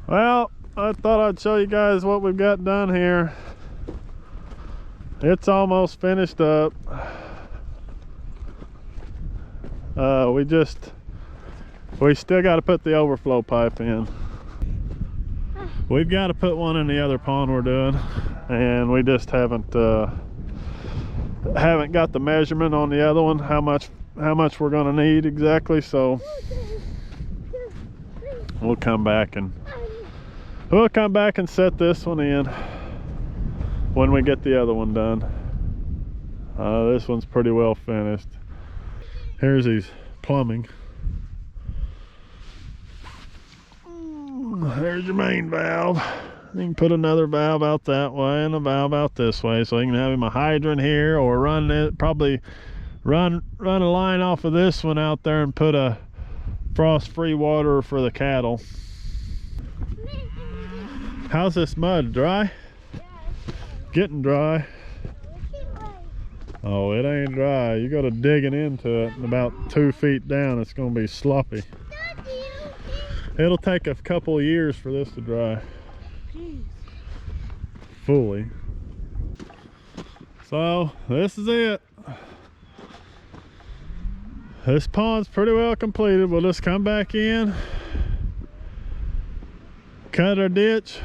Well, I thought I'd show you guys what we've got done here. It's almost finished up. We still got to put the overflow pipe in. We've got to put one in the other pond we're doing, and we just haven't got the measurement on the other one, how much we're going to need exactly. So we'll come back and set this one in when we get the other one done. This one's pretty well finished. Here's his plumbing. There's your main valve. You can put another valve out that way and a valve out this way, so you can have him a hydrant here, or run a line off of this one out there and put a frost-free water for the cattle. How's this mud? Dry? Getting dry. Oh, it ain't dry. You got to digging into it, and about 2 feet down it's going to be sloppy. It'll take a couple of years for this to dry fully. So this is it. This pond's pretty well completed. We'll just come back in, cut our ditch,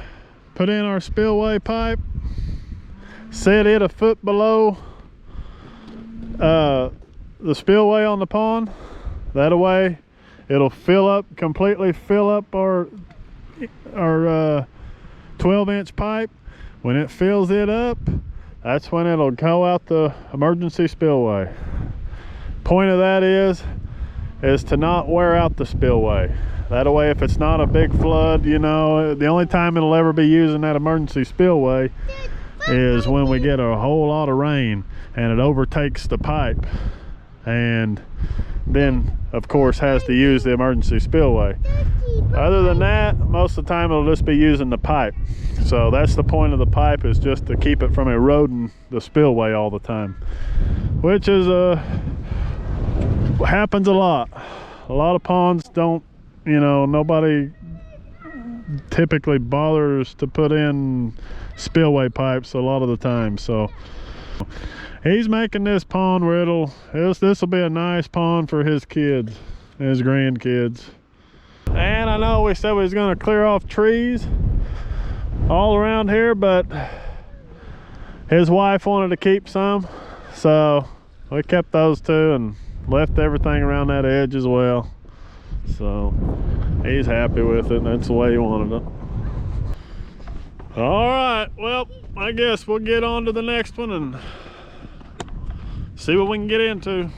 put in our spillway pipe, set it a foot below the spillway on the pond. That way it'll completely fill up our 12-inch pipe. When it fills it up, that's when it'll go out the emergency spillway. Point of that is to not wear out the spillway. That way, if it's not a big flood, you know, the only time it'll ever be using that emergency spillway is when we get a whole lot of rain and it overtakes the pipe, and then of course has to use the emergency spillway. Other than that, most of the time it'll just be using the pipe. So that's the point of the pipe, is just to keep it from eroding the spillway all the time, which is happens a lot. A lot of ponds don't, you know, nobody typically bothers to put in spillway pipes a lot of the time. So he's making this pond where this will be a nice pond for his kids, his grandkids. And I know we said we was going to clear off trees all around here, but his wife wanted to keep some, so we kept those two and left everything around that edge as well. So he's happy with it, and that's the way he wanted it. All right, well, I guess we'll get on to the next one and see what we can get into.